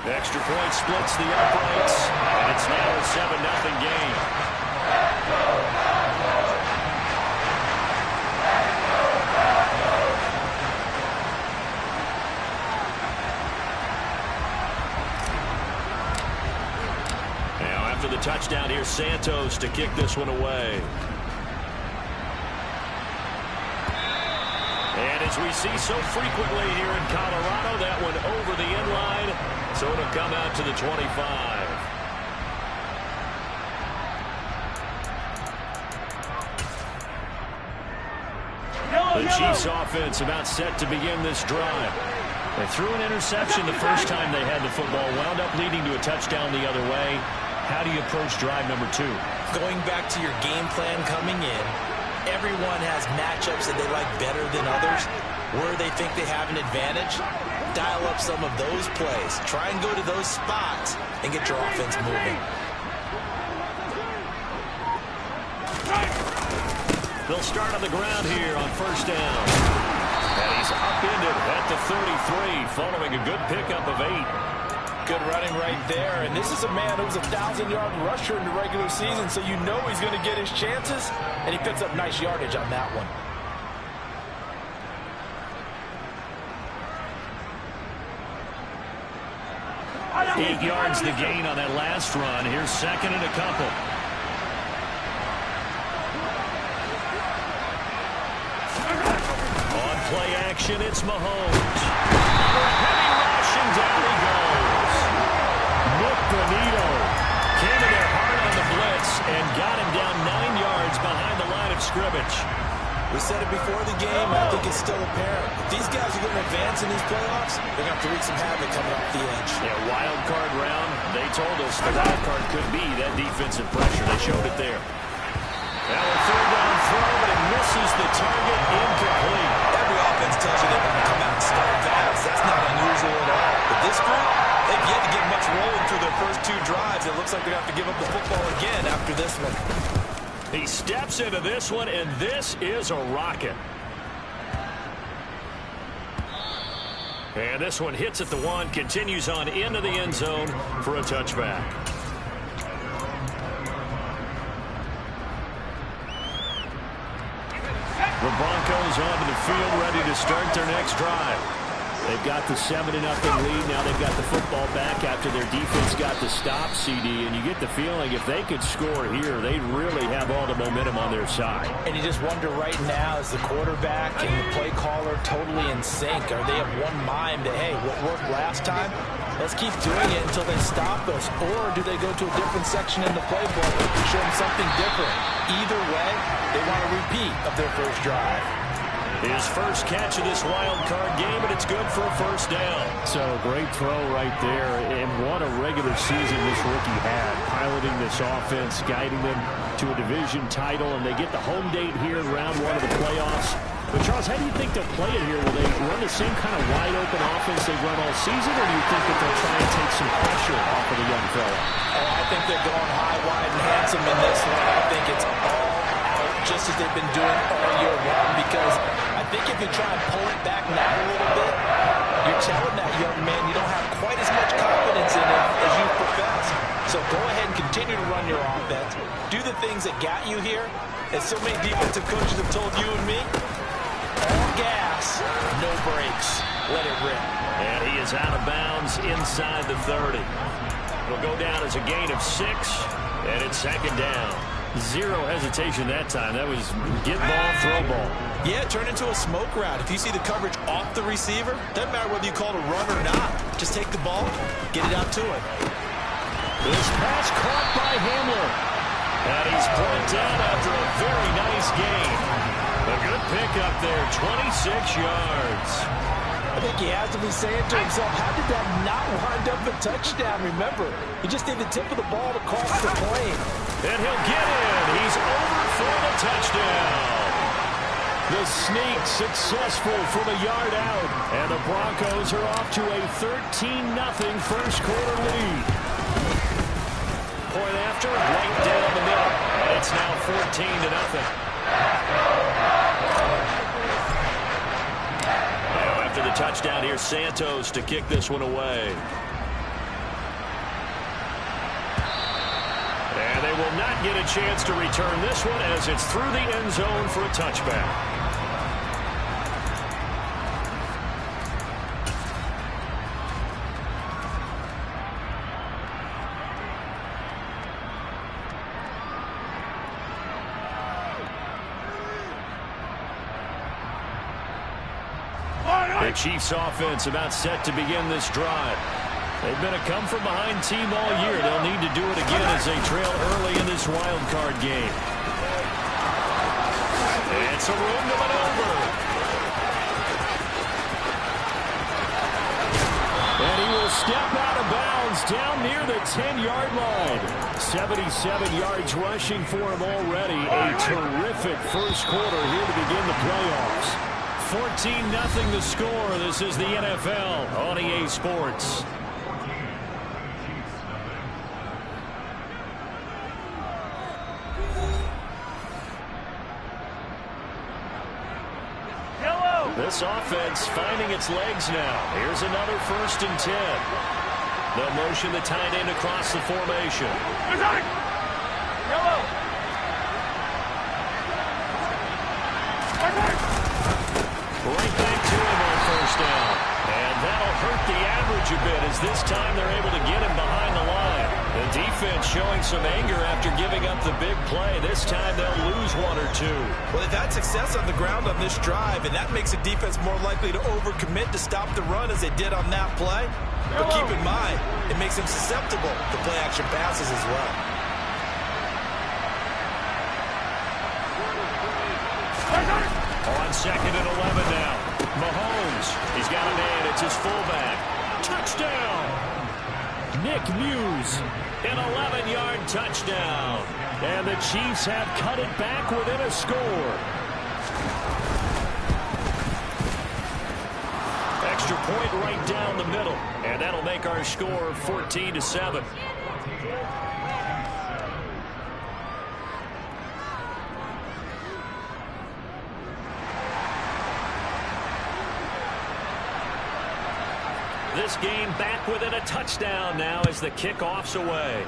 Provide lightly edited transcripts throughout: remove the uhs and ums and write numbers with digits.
Extra point splits the uprights, and it's now a 7-0 game. Now after the touchdown, here's Santos to kick this one away. And as we see so frequently here in Colorado, that one over the end line, so it'll come out to the 25. The Chiefs offense about set to begin this drive. They threw an interception the first time they had the football, wound up leading to a touchdown the other way. How do you approach drive number 2? Going back to your game plan coming in, everyone has matchups that they like better than others. Where they think they have an advantage, dial up some of those plays. Try and go to those spots and get your offense moving. They'll start on the ground here on first down. And he's upended at the 33, following a good pickup of 8. Good running right there. And this is a man who was a 1,000-yard rusher in the regular season, so you know he's going to get his chances. And he picks up nice yardage on that one. 8 yards the gain on that last run. Here's second and a couple. On play action, it's Mahomes. Heavy rush, and down he goes. Nick Bonito came in there hard on the blitz and got him down 9 yards behind the line of scrimmage. We said it before the game, and I think it's still apparent. If these guys are going to advance in these playoffs, they're going to have to wreak some havoc coming off the edge. Yeah, wild card round. They told us the wild card could be that defensive pressure. They showed it there. Now a third down throw, but it misses the target, incomplete. Every offense tells you they want to come out and start fast. That's not unusual at all. But this group, they've yet to get much rolling through their first 2 drives. It looks like they're going to have to give up the football again after this one. He steps into this one, and this is a rocket. And this one hits at the 1, continues on into the end zone for a touchback. The Broncos onto the field, ready to start their next drive. They've got the 7-0 lead. Now they've got the football back after their defense got the stop, CD. And you get the feeling if they could score here, they'd really have all the momentum on their side. And you just wonder right now, is the quarterback and the play caller totally in sync? Are they of one mind that, hey, what worked last time, let's keep doing it until they stop us? Or do they go to a different section in the playbook and show them something different? Either way, they want a repeat of their first drive. His first catch of this wild card game, and it's good for a first down. So great throw right there, and what a regular season this rookie had, piloting this offense, guiding them to a division title, and they get the home date here in round 1 of the playoffs. But Charles, how do you think they'll play it here? Will they run the same kind of wide-open offense they've run all season, or do you think that they'll try and take some pressure off of the young fella? Oh, I think they're going high, wide, and handsome in this one. I think it's all out, just as they've been doing all year long, because I think if you try and pull it back now a little bit, you're telling that young man you don't have quite as much confidence in him as you profess. So go ahead and continue to run your offense. Do the things that got you here. As so many defensive coaches have told you and me, all gas, no brakes. Let it rip. And he is out of bounds inside the 30. It'll go down as a gain of 6, and it's second down. Zero hesitation that time. That was get ball, throw ball. Yeah, turn into a smoke route. If you see the coverage off the receiver, doesn't matter whether you call it a run or not. Just take the ball, get it out to him. This pass caught by Hamler. And he's brought down after a very nice gain. A good pickup there, 26 yards. I think he has to be saying to himself, how did that not wind up a touchdown? Remember, he just need the tip of the ball to cross the plane. And he'll get in. He's over for the touchdown. The sneak successful from a yard out. And the Broncos are off to a 13-0 first quarter lead. Point after, right down the middle. And it's now 14-0. Now after the touchdown, here's Santos to kick this one away. not get a chance to return this one as it's through the end zone for a touchback. The Chiefs offense about set to begin this drive. They've been a come-from-behind team all year. They'll need to do it again as they trail early in this wild card game. It's a room to maneuver. And he will step out of bounds down near the 10-yard line. 77 yards rushing for him already. A terrific first quarter here to begin the playoffs. 14-0 the score. This is the NFL on EA Sports. This offense finding its legs now. Here's another 1st and 10. They'll motion the tight end across the formation. Right back to him on 1st down. And that'll hurt the average a bit as this time they're able to get him behind the line. The defense showing some anger after giving up the big play. This time they'll lose 1 or 2. Well, they've had success on the ground on this drive, and that makes the defense more likely to overcommit to stop the run as they did on that play. But keep in mind, it makes them susceptible to play-action passes as well. On 2nd and 11 now. Mahomes, he's got a man. It's his fullback. Touchdown! Nick Muse, an 11-yard touchdown. And the Chiefs have cut it back within a score. Extra point right down the middle. And that'll make our score 14-7. This game back within a touchdown now as the kickoff's away.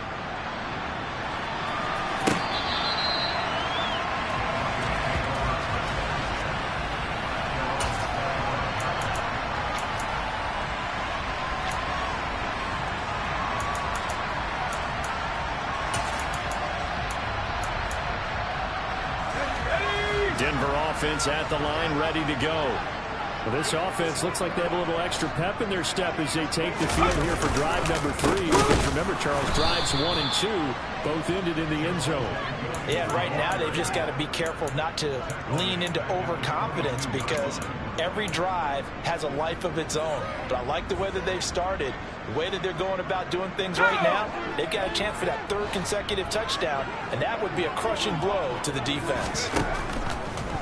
Denver offense at the line, ready to go. Well, this offense looks like they have a little extra pep in their step as they take the field here for drive number 3. Because remember, Charles, drives 1 and 2 both ended in the end zone. Yeah, right now they've just got to be careful not to lean into overconfidence because every drive has a life of its own. But I like the way that they've started, the way that they're going about doing things right now. They've got a chance for that 3rd consecutive touchdown, and that would be a crushing blow to the defense.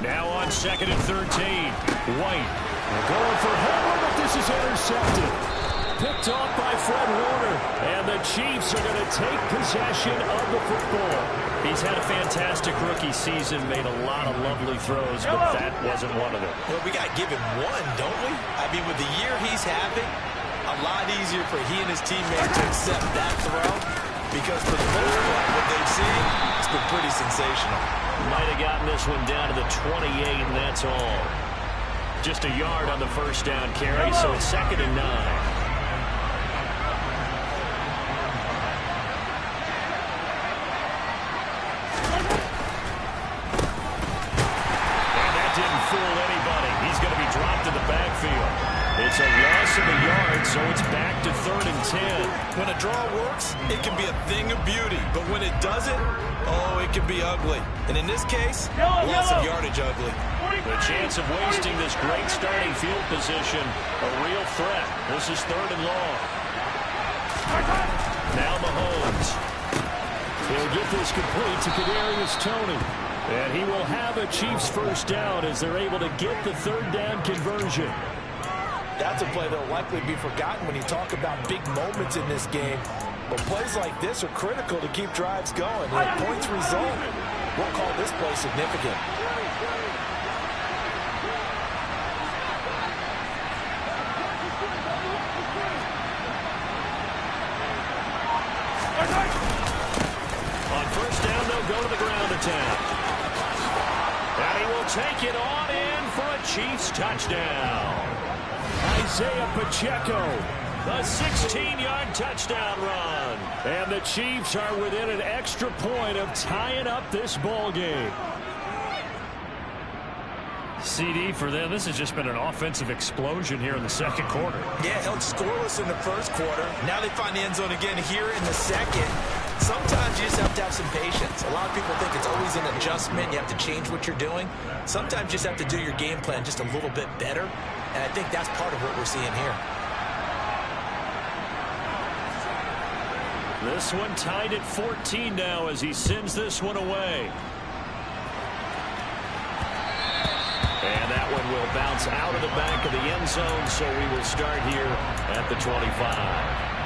Now on 2nd and 13. White going for Herbert, but this is intercepted. Picked off by Fred Warner. And the Chiefs are going to take possession of the football. He's had a fantastic rookie season, made a lot of lovely throws, but that wasn't one of them. Well, we got to give him one, don't we? I mean, with the year he's having, a lot easier for he and his teammates to accept that throw because for the most part, what they've seen, it's been pretty sensational. Might have gotten this one down to the 28, and that's all. Just a yard on the 1st down carry, so it's 2nd and 9. And that didn't fool anybody. He's going to be dropped in the backfield. It's a loss of a yard, so it's back to 3rd and 10. When a draw works, it can be a thing of beauty. But when it doesn't, oh, it can be ugly. And in this case, loss of yardage ugly. The chance of wasting this great starting field position, a real threat. This is 3rd and long. Now Mahomes. He'll get this complete to Kadarius Toney. And he will have a Chiefs 1st down as they're able to get the 3rd down conversion. That's a play that will likely be forgotten when you talk about big moments in this game. But plays like this are critical to keep drives going. And if points result, we'll call this play significant. On 1st down go to the ground attack. And he will take it on in for a Chiefs touchdown. Isaiah Pacheco, the 16-yard touchdown run. And the Chiefs are within an extra point of tying up this ball game. CD for them, this has just been an offensive explosion here in the second quarter. Yeah, held scoreless in the first quarter. Now they find the end zone again here in the second. Sometimes you just have to have some patience. A lot of people think it's always an adjustment. You have to change what you're doing. Sometimes you just have to do your game plan just a little bit better. And I think that's part of what we're seeing here. This one tied at 14 now as he sends this one away. And that one will bounce out of the back of the end zone, so we will start here at the 25.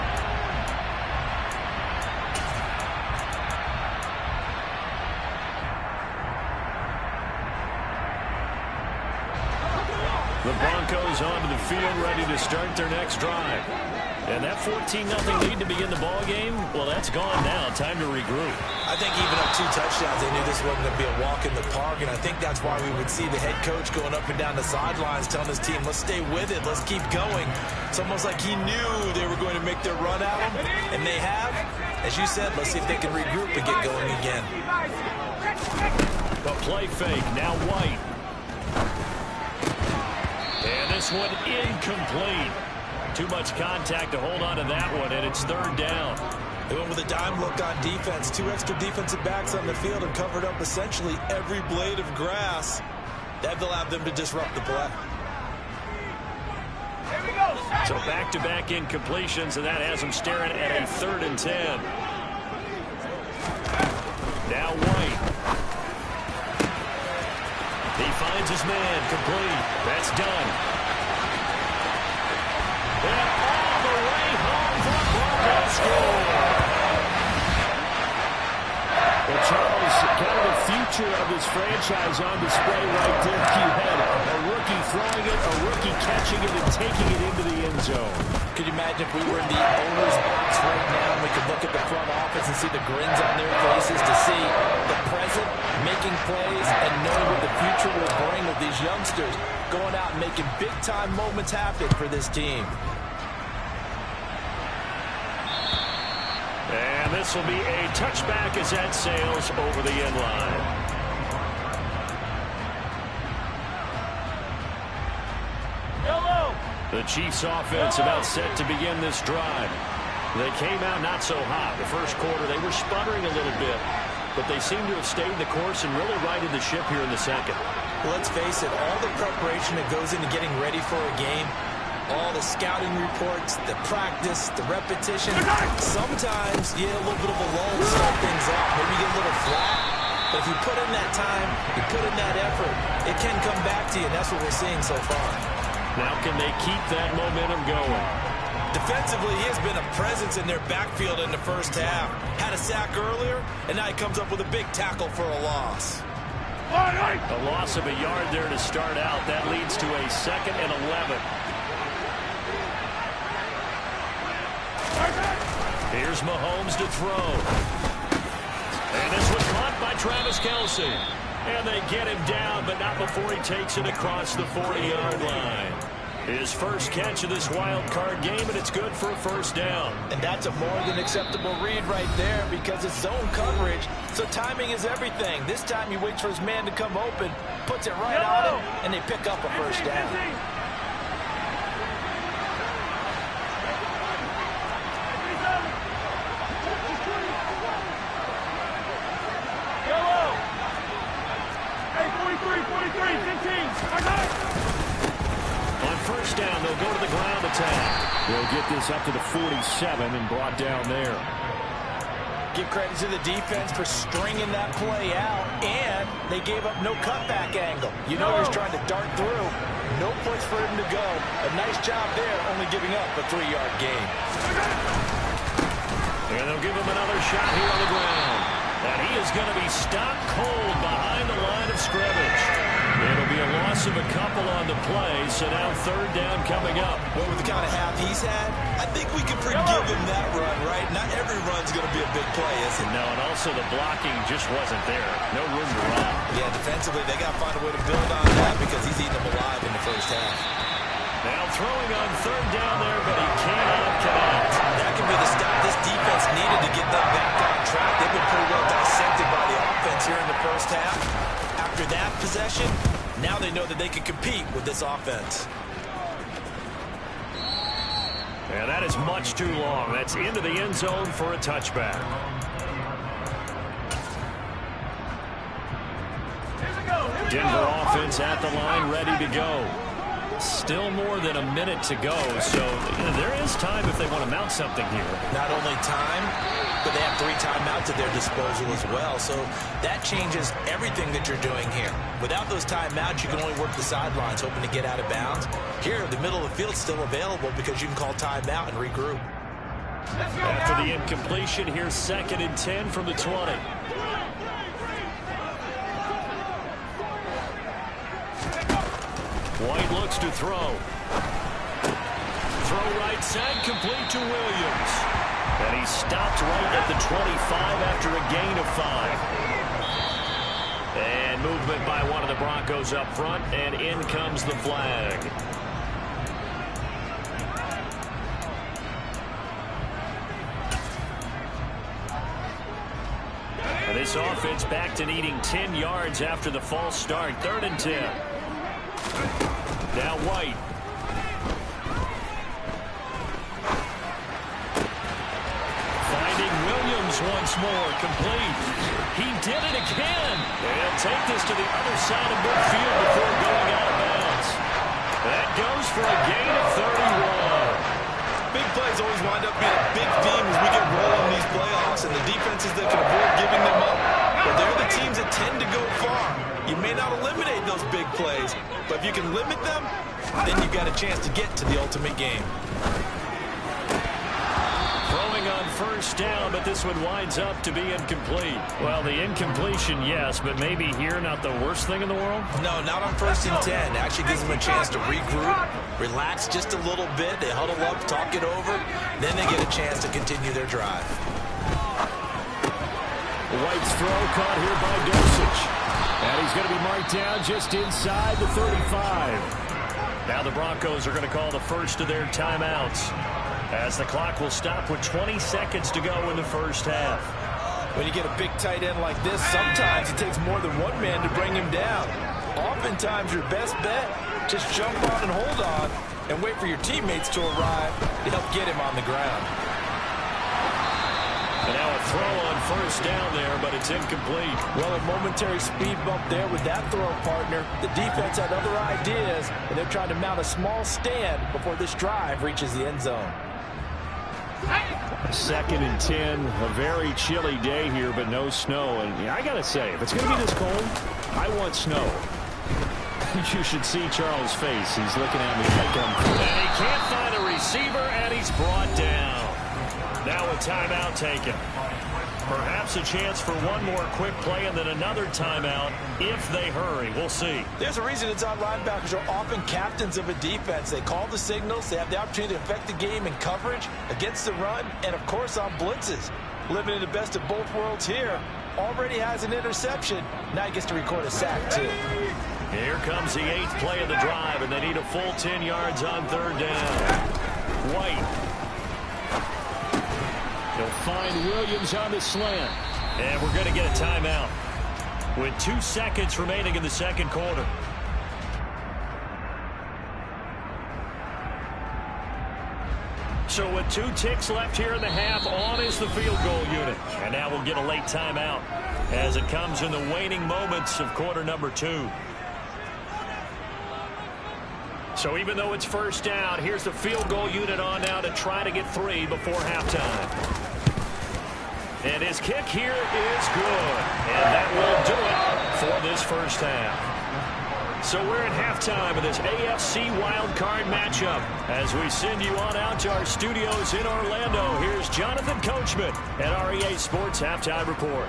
The Broncos onto the field, ready to start their next drive. And that 14-0 lead to begin the ball game, well, that's gone now. Time to regroup. I think even up 2 touchdowns, they knew this wasn't going to be a walk in the park, and I think that's why we would see the head coach going up and down the sidelines telling his team, let's stay with it, let's keep going. It's almost like he knew they were going to make their run at him, and they have. As you said, let's see if they can regroup and get going again. The play fake, now White. And this one incomplete. Too much contact to hold on to that one, and it's third down. They went with a dime look on defense. 2 extra defensive backs on the field and covered up essentially every blade of grass. That allowed them to disrupt the play. So back-to-back incompletions, and that has them staring at a 3rd and 10. Now White. He finds his man, complete. That's done. And all the way home for a Broncos score. Well, Charles, kind of the future of this franchise on display right there. You had a rookie throwing it, a rookie catching it, and taking it into the end zone. Could you imagine if we were in the owner's box right now and we could look at the front office and see the grins on their faces to see the present making plays and knowing what the future will bring with these youngsters going out and making big-time moments happen for this team. And this will be a touchback as that sails over the end line. The Chiefs offense about set to begin this drive. They came out not so hot. The first quarter, they were sputtering a little bit, but they seem to have stayed the course and really righted the ship here in the second. Well, let's face it, all the preparation that goes into getting ready for a game, all the scouting reports, the practice, the repetition, sometimes you get a little bit of a lull to start things off. Maybe you get a little flat, but if you put in that time, you put in that effort, it can come back to you, and that's what we're seeing so far. Now can they keep that momentum going? Defensively, he has been a presence in their backfield in the first half. Had a sack earlier, and now he comes up with a big tackle for a loss. A loss of a yard there to start out. That leads to a 2nd and 11. Here's Mahomes to throw. And this was caught by Travis Kelce. And they get him down, but not before he takes it across the 40-yard line. His first catch of this wild card game, and it's good for a first down. And that's a more than acceptable read right there because it's zone coverage, so timing is everything. This time he waits for his man to come open, puts it right on him, and they pick up a first down. First down, they'll go to the ground attack. They'll get this up to the 47 and brought down there. Give credit to the defense for stringing that play out, and they gave up no cutback angle. You know he was trying to dart through. No place for him to go. A nice job there, only giving up a 3-yard gain. And they'll give him another shot here on the ground. And he is going to be stopped cold behind the line of scrimmage. It'll be a long loss of a couple on the play, so now third down coming up. Well, with the kind of half he's had, I think we can forgive him that run, right? Not every run's going to be a big play, is it? No, and also the blocking just wasn't there. No room to run. Yeah, defensively, they got to find a way to build on that because he's eating them alive in the first half. Now throwing on third down there, but he cannot connect. That can be the stop this defense needed to get them back on track. They've been pretty well dissected by the offense here in the first half. After that possession, now they know that they can compete with this offense. Yeah, that is much too long. That's into the end zone for a touchback. Denver offense at the line, ready to go. Still more than a minute to go, so there is time if they want to mount something here. Not only time, but they have 3 timeouts at their disposal as well, so that changes everything that you're doing here. Without those timeouts, you can only work the sidelines, hoping to get out of bounds. Here, the middle of the field's still available because you can call timeout and regroup. After the incompletion, here's 2nd and 10 from the 20. White looks to throw. Throw right side, complete to Williams. And he stopped right at the 25 after a gain of 5. And movement by one of the Broncos up front, and in comes the flag. And this offense back to needing 10 yards after the false start. 3rd and 10. Now White. Finding Williams once more. Complete. He did it again. They'll take this to the other side of midfield before going out of bounds. That goes for a gain of 31. Big plays always wind up being a big theme as we get rolling in these playoffs, and the defenses that can avoid giving them up, but they're the teams that tend to go far. You may not eliminate those big plays, but if you can limit them, then you've got a chance to get to the ultimate game. Throwing on first down, but this one winds up to be incomplete. Well, the incompletion, yes, but maybe here not the worst thing in the world? No, not on 1st and 10. Actually gives them a chance to regroup, relax just a little bit. They huddle up, talk it over, then they get a chance to continue their drive. White's throw caught here by Dosich. And he's going to be marked down just inside the 35. Now the Broncos are going to call the first of their timeouts, as the clock will stop with 20 seconds to go in the first half. When you get a big tight end like this, sometimes it takes more than one man to bring him down. Oftentimes your best bet, just jump on and hold on and wait for your teammates to arrive to help get him on the ground. And now a throw on first down there, but it's incomplete. Well, a momentary speed bump there with that throw, partner. The defense had other ideas, and they're trying to mount a small stand before this drive reaches the end zone. 2nd and 10, a very chilly day here, but no snow. And I got to say, if it's going to be this cold, I want snow. You should see Charles' face. He's looking at me like I'm... And he can't find a receiver, and he's brought down. Now a timeout taken. Perhaps a chance for one more quick play and then another timeout if they hurry. We'll see. There's a reason inside linebackers are often captains of a defense. They call the signals. They have the opportunity to affect the game in coverage, against the run, and, of course, on blitzes. Living in the best of both worlds here. Already has an interception. Now he gets to record a sack, too. Here comes the 8th play of the drive, and they need a full 10 yards on 3rd down. White. He'll find Williams on the slant. And we're going to get a timeout with 2 seconds remaining in the second quarter. So with 2 ticks left here in the half, on is the field goal unit. And now we'll get a late timeout as it comes in the waning moments of quarter number 2. So even though it's first down, here's the field goal unit on now to try to get 3 before halftime. And his kick here is good. And that will do it for this first half. So we're at halftime of this AFC wildcard matchup. As we send you on out to our studios in Orlando, here's Jonathan Coachman at REA Sports Halftime Report.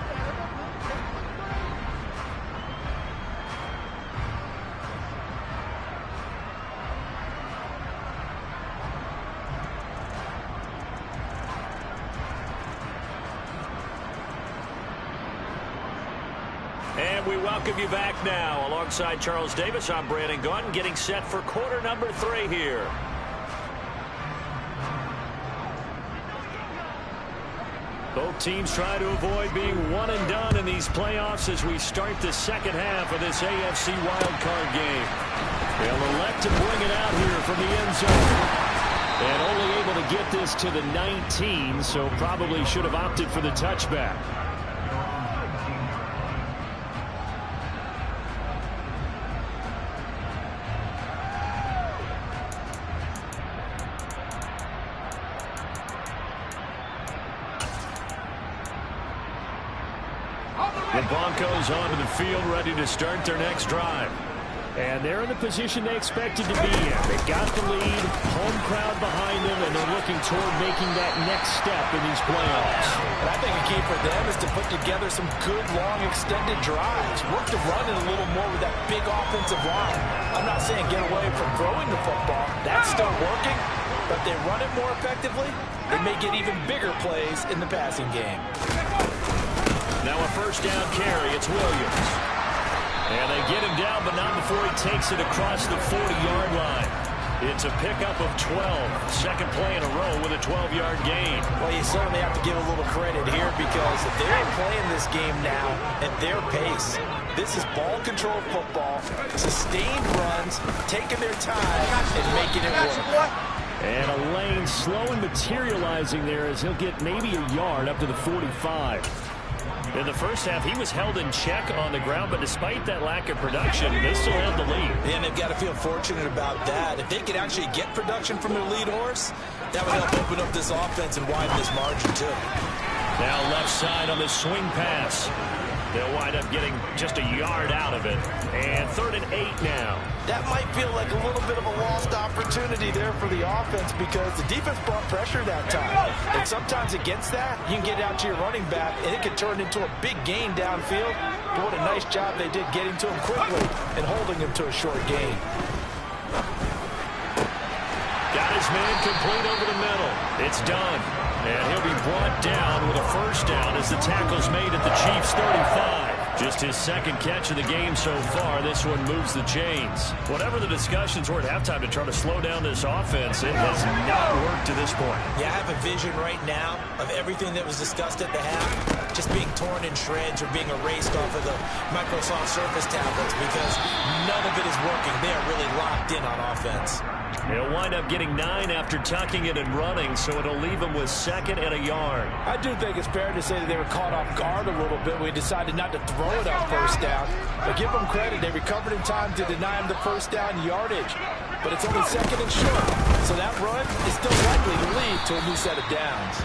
And we welcome you back now. Alongside Charles Davis, I'm Brandon Gaudin, getting set for quarter number 3 here. Both teams try to avoid being one and done in these playoffs as we start the second half of this AFC wildcard game. They'll elect to bring it out here from the end zone. And only able to get this to the 19, so probably should have opted for the touchback. The Broncos onto the field, ready to start their next drive. And they're in the position they expected to be in. They've got the lead, home crowd behind them, and they're looking toward making that next step in these playoffs. And I think a key for them is to put together some good, long, extended drives. Work to run it a little more with that big offensive line. I'm not saying get away from throwing the football. That's still working. But if they run it more effectively, they may get even bigger plays in the passing game. Now a first down carry. It's Williams. And they get him down, but not before he takes it across the 40-yard line. It's a pickup of 12. Second play in a row with a 12-yard gain. Well, you certainly have to give a little credit here because they're playing this game now at their pace. This is ball-controlled football, sustained runs, taking their time, and making it work. And a lane slow and materializing there as he'll get maybe a yard up to the 45. In the first half, he was held in check on the ground, but despite that lack of production, they still have the lead. And they've got to feel fortunate about that. If they could actually get production from their lead horse, that would help open up this offense and widen this margin, too. Now left side on the swing pass. They'll wind up getting just a yard out of it. And 3rd and 8 now. That might feel like a little bit of a lost opportunity there for the offense because the defense brought pressure that time. And sometimes against that, you can get out to your running back, and it can turn into a big gain downfield. But what a nice job they did getting to him quickly and holding him to a short gain. Got his man complete over the middle. It's done. And he'll be brought down with a first down as the tackle's made at the Chiefs' 35. Just his second catch of the game so far. This one moves the chains. Whatever the discussions were at halftime to try to slow down this offense, it has not worked to this point. Yeah, I have a vision right now of everything that was discussed at the half just being torn in shreds or being erased off of the Microsoft Surface tablets because none of it is working. They are really locked in on offense. He'll wind up getting 9 after tucking it and running, so it'll leave him with 2nd and a yard. I do think it's fair to say that they were caught off guard a little bit. We decided not to throw it on first down. But give them credit. They recovered in time to deny him the first down yardage. But it's only 2nd and short. So that run is still likely to lead to a new set of downs.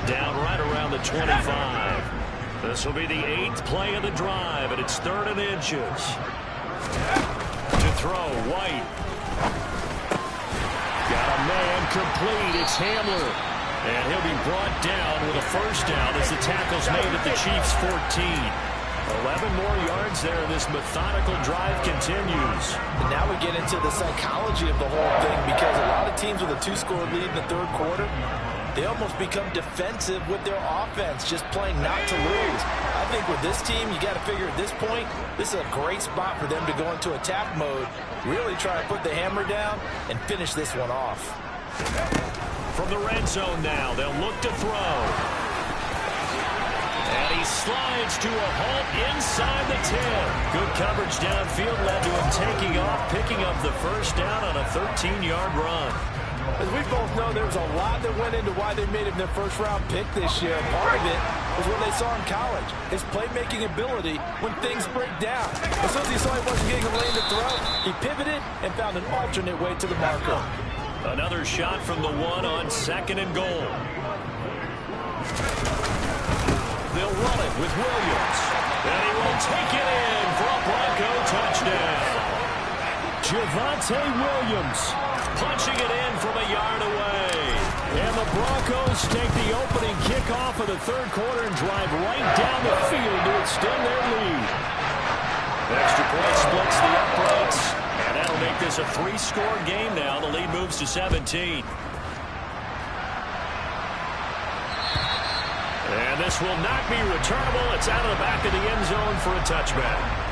Down right around the 25. This will be the 8th play of the drive, and it's 3rd and inches. To throw, White. Got a man complete. It's Hamler. And he'll be brought down with a first down as the tackle's made at the Chiefs' 14. 11 more yards there. This methodical drive continues. And now we get into the psychology of the whole thing because a lot of teams with a 2-score lead in the 3rd quarter, they almost become defensive with their offense, just playing not to lose. I think with this team, you got to figure at this point, this is a great spot for them to go into attack mode, really try to put the hammer down and finish this one off. From the red zone now, they'll look to throw. And he slides to a halt inside the 10. Good coverage downfield led to him taking off, picking up the first down on a 13-yard run. As we both know, there was a lot that went into why they made him their first-round pick this year. Part of it was what they saw in college, his playmaking ability when things break down. As soon as he saw he wasn't getting a lane to throw, he pivoted and found an alternate way to the marker. Another shot from the 1 on 2nd and goal. They'll run it with Williams. And he will take it in for a Bronco touchdown. Javonte Williams punching it in from a yard away. And the Broncos take the opening kickoff of the 3rd quarter and drive right down the field to extend their lead. Extra point splits the uprights. And that'll make this a 3-score game now. The lead moves to 17. And this will not be returnable. It's out of the back of the end zone for a touchback.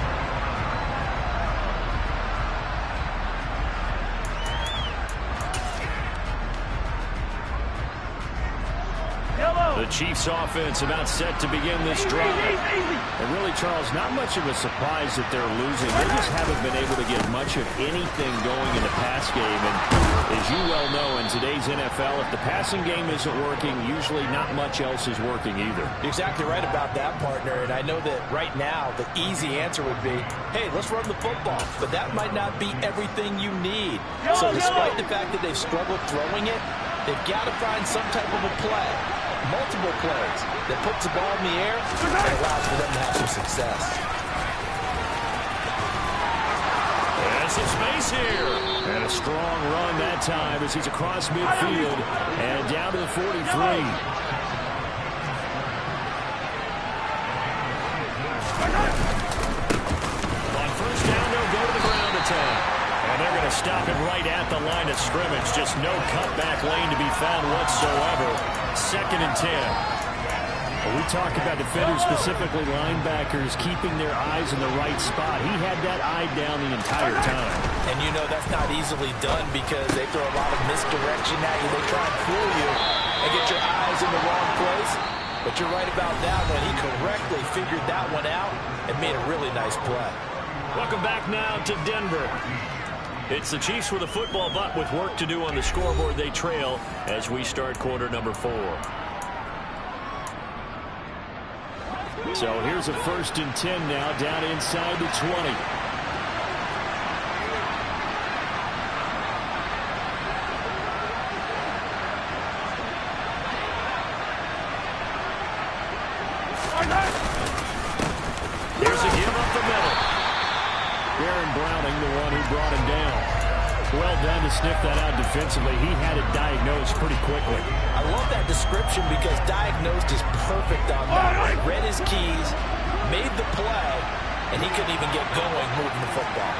The Chiefs offense about set to begin this drive. And really, Charles, not much of a surprise that they're losing. They just haven't been able to get much of anything going in the pass game. And as you well know, in today's NFL, if the passing game isn't working, usually not much else is working either. You're exactly right about that, partner. And I know that right now the easy answer would be, hey, let's run the football. But that might not be everything you need. So despite the fact that they've struggled throwing it, they've got to find some type of a play. Multiple plays that puts the ball in the air and allows for them to have some success. And some space here. And a strong run that time as he's across midfield and down to the 43. On first down, they'll go to the ground attack. And they're going to stop it right at the line of scrimmage. Just no cutback lane to be found whatsoever. 2nd and 10. Well, we talk about defenders, specifically linebackers, keeping their eyes in the right spot. He had that eye down the entire time. And you know that's not easily done because they throw a lot of misdirection at you. They try and fool you and get your eyes in the wrong place. But you're right about that one. He correctly figured that one out and made a really nice play. Welcome back now to Denver. It's the Chiefs with a football, but with work to do on the scoreboard, they trail as we start quarter number 4. So here's a 1st and 10 now, down inside the 20. Here's a give up the middle. Aaron Browning, the one who brought him down. Well done to sniff that out defensively. He had it diagnosed pretty quickly. I love that description because diagnosed is perfect on that. Read his keys, made the play, and he couldn't even get going moving the football.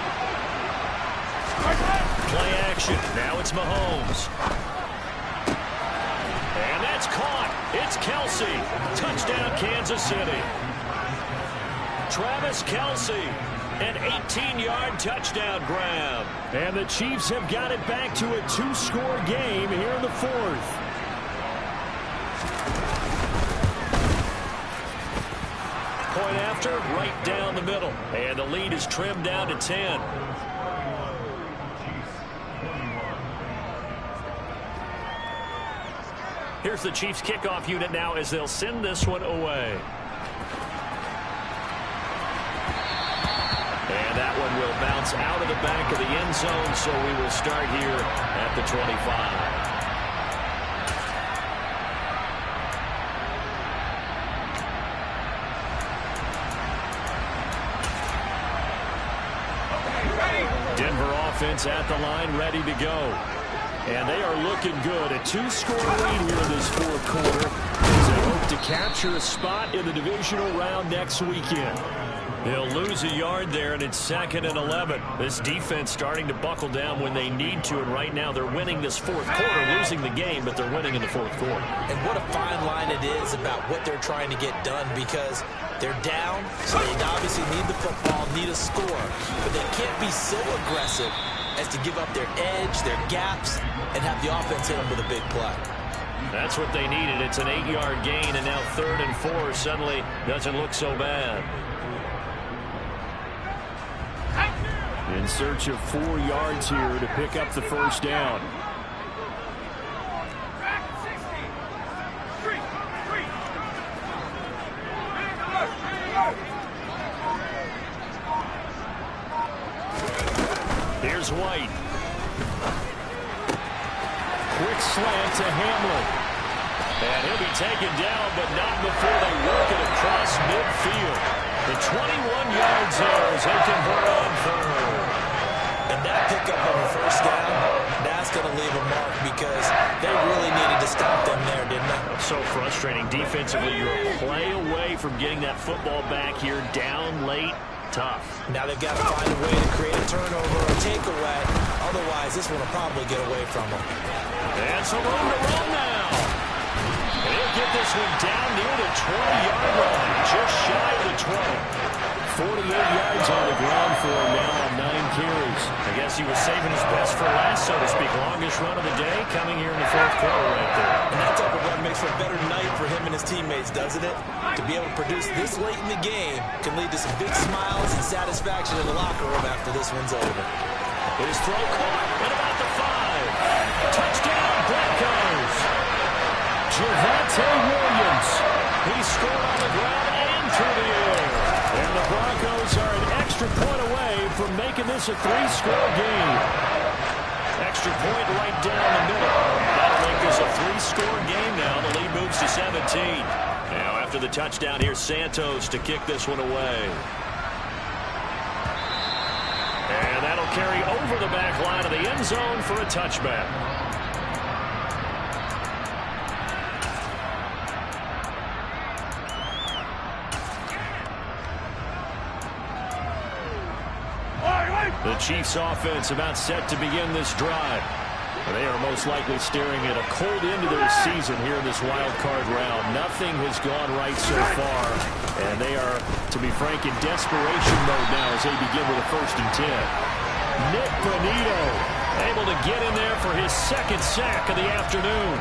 Play action. Now it's Mahomes. And that's caught. It's Kelsey. Touchdown, Kansas City. Travis Kelsey. An 18-yard touchdown grab. And the Chiefs have got it back to a 2-score game here in the 4th. Point after, right down the middle. And the lead is trimmed down to 10. Here's the Chiefs kickoff unit now as they'll send this one away. And that one will bounce out of the back of the end zone, so we will start here at the 25. Denver offense at the line, ready to go. And they are looking good. A 2-score lead here in this 4th quarter as they hope to capture a spot in the divisional round next weekend. They'll lose a yard there, and it's 2nd and 11. This defense starting to buckle down when they need to, and right now they're winning this 4th quarter, losing the game, but they're winning in the 4th quarter. And what a fine line it is about what they're trying to get done because they're down, so they obviously need the football, need a score, but they can't be so aggressive as to give up their edge, their gaps, and have the offense hit them with a big play. That's what they needed. It's an 8-yard gain, and now 3rd and 4 suddenly doesn't look so bad. In search of 4 yards here to pick up the first down. Here's White. Quick slant to Hamlin. And he'll be taken down, but not before they work it across midfield. The 21 yards there as they convert on 3rd. And that pickup of a first down, that's going to leave a mark because they really needed to stop them there, didn't they? So frustrating. Defensively, you're a play away from getting that football back here down late. Tough. Now they've got to find a way to create a turnover or takeaway. Otherwise, this one will probably get away from them. And some room to run now. And he'll get this this one down near the 20-yard line, just shy of the 20. 48 yards on the ground for him now on 9 carries. I guess he was saving his best for last, so to speak. Longest run of the day coming here in the fourth quarter right there. And that type of run makes for a better night for him and his teammates, doesn't it? To be able to produce this late in the game can lead to some big smiles and satisfaction in the locker room after this one's over. His throw caught at about the 5. Touchdown, Broncos. Javonte Williams. He scored on the ground and through the air. And the Broncos are an extra point away from making this a 3-score game. Extra point right down the middle. And that'll make this a 3-score game now. The lead moves to 17. Now after the touchdown, here's Santos to kick this one away. And that'll carry over the back line of the end zone for a touchback. The Chiefs offense about set to begin this drive. They are most likely staring at a cold end of their season here in this wild card round. Nothing has gone right so far, and they are, to be frank, in desperation mode now as they begin with a 1st and 10. Nick Bonito able to get in there for his 2nd sack of the afternoon.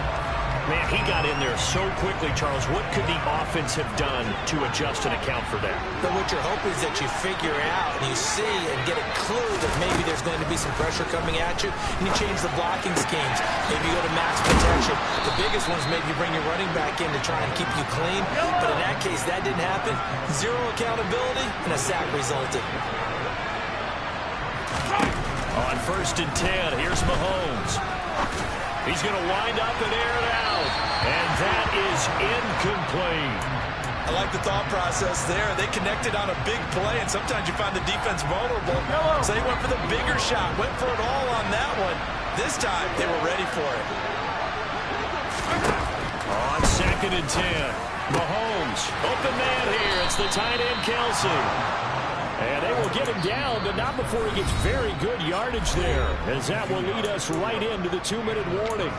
Man, he got in there so quickly, Charles. What could the offense have done to adjust and account for that? But what you're hoping is that you figure out and you see and get a clue that maybe there's going to be some pressure coming at you, and you change the blocking schemes. Maybe you go to max protection. The biggest one's maybe you bring your running back in to try and keep you clean. But in that case, that didn't happen. 0 accountability, and a sack resulted. On 1st and 10, here's Mahomes. He's going to wind up and air it out. And that is incomplete. I like the thought process there. They connected on a big play, and sometimes you find the defense vulnerable. So they went for the bigger shot, went for it all on that one. This time, they were ready for it. On 2nd and 10, Mahomes, open man here. It's the tight end, Kelsey. And they will get him down, but not before he gets very good yardage there, as that will lead us right into the 2-minute warning.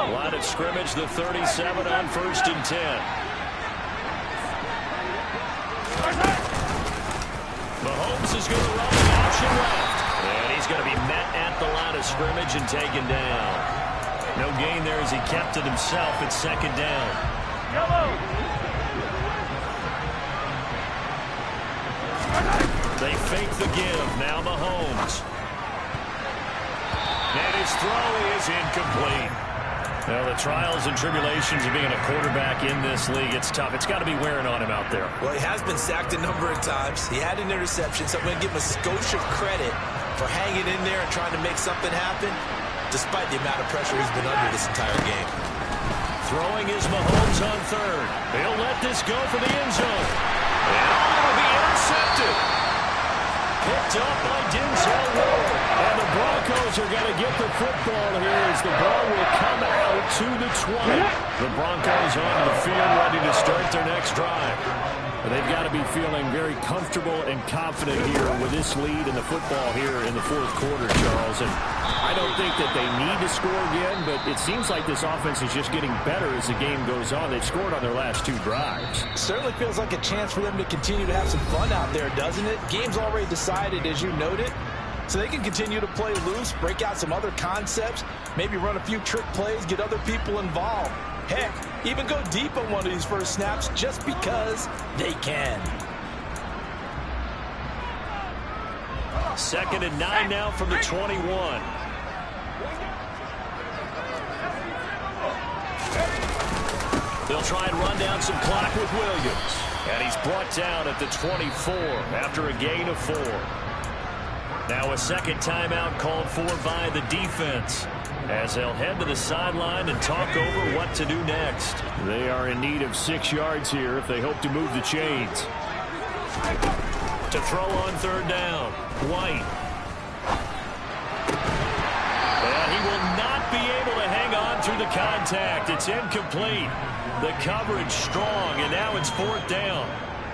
Line of scrimmage, the 37 on 1st and 10. Mahomes is going to run the option left. And he's going to be met at the line of scrimmage and taken down. No gain there as he kept it himself at 2nd down. They fake the give. Now Mahomes. And his throw is incomplete. Well, the trials and tribulations of being a quarterback in this league, it's tough. It's got to be wearing on him out there. Well, he has been sacked a number of times. He had an interception, so I'm going to give him a skosh of credit for hanging in there and trying to make something happen, despite the amount of pressure he's been under this entire game. Throwing is Mahomes on 3rd. They'll let this go for the end zone. And it'll be intercepted. Picked up by Denzel Ward. And the Broncos are going to get the football here as the ball will come out to the 20. The Broncos onto the field ready to start their next drive. And they've got to be feeling very comfortable and confident here with this lead in the football here in the 4th quarter, Charles. And I don't think that they need to score again, but it seems like this offense is just getting better as the game goes on. They've scored on their last 2 drives. Certainly feels like a chance for them to continue to have some fun out there, doesn't it? Game's already decided, as you noted. So they can continue to play loose, break out some other concepts, maybe run a few trick plays, get other people involved. Heck, even go deep on one of these first snaps just because they can. 2nd and 9 now from the 21. They'll try and run down some clock with Williams. And he's brought down at the 24 after a gain of 4. Now a 2nd timeout called for by the defense, as they'll head to the sideline and talk over what to do next. They are in need of 6 yards here if they hope to move the chains. To throw on 3rd down, White. And he will not be able to hang on through the contact. It's incomplete. The coverage strong, and now it's 4th down.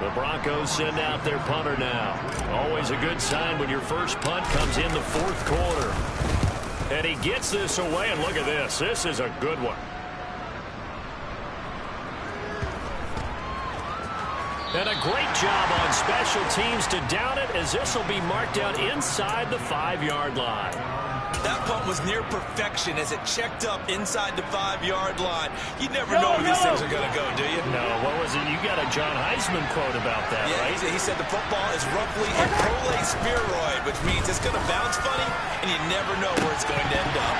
The Broncos send out their punter now. Always a good sign when your first punt comes in the fourth quarter. And he gets this away, and look at this. This is a good one. And a great job on special teams to down it, as this will be marked out inside the 5-yard line. That punt was near perfection as it checked up inside the 5-yard line. You never know where these things are going to go, do you? No, what was it? You got a John Heisman quote about that, yeah, right? He said the football is roughly a prolate spheroid, which means it's going to bounce funny, and you never know where it's going to end up.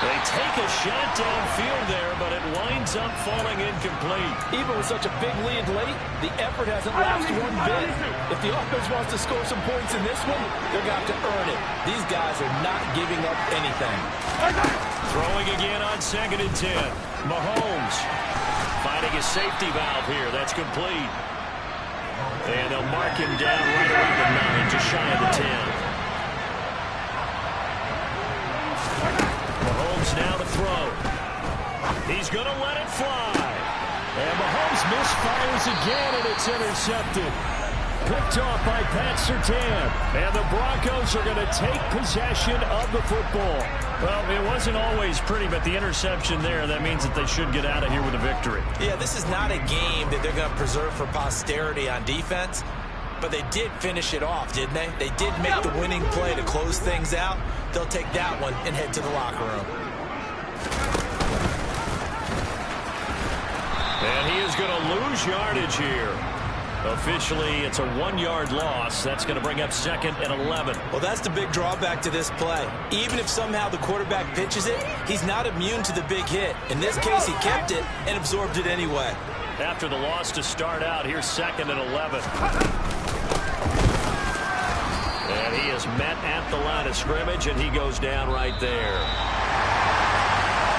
They take a shot downfield there, but it winds up falling incomplete. Even with such a big lead late, the effort hasn't lapsed one bit. If the offense wants to score some points in this one, they're going to have to earn it. These guys are not giving up anything. Throwing again on 2nd and 10. Mahomes finding a safety valve here. That's complete. And they'll mark him down right away to 9, just shy of the 10. Mahomes now to throw. He's going to let it fly. And Mahomes misfires again, and it's intercepted. Picked off by Pat Surtain. And the Broncos are going to take possession of the football. Well, it wasn't always pretty, but the interception there, that means that they should get out of here with a victory. Yeah, this is not a game that they're going to preserve for posterity on defense. But they did finish it off, didn't they? They did make the winning play to close things out. They'll take that one and head to the locker room. And he is going to lose yardage here. Officially, it's a 1-yard loss. That's going to bring up 2nd and 11. Well, that's the big drawback to this play. Even if somehow the quarterback pitches it, he's not immune to the big hit. In this case, he kept it and absorbed it anyway. After the loss to start out, here's 2nd and 11. And he is met at the line of scrimmage, and he goes down right there.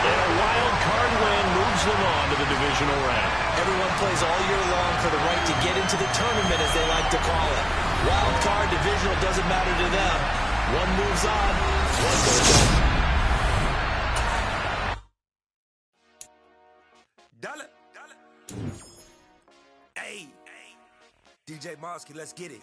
And a wild card win moves them on to the divisional round. Everyone plays all year long for the right to get into the tournament, as they like to call it. Wild card, divisional, doesn't matter to them. One moves on, one goes on. Hey, DJ Mosky, let's get it.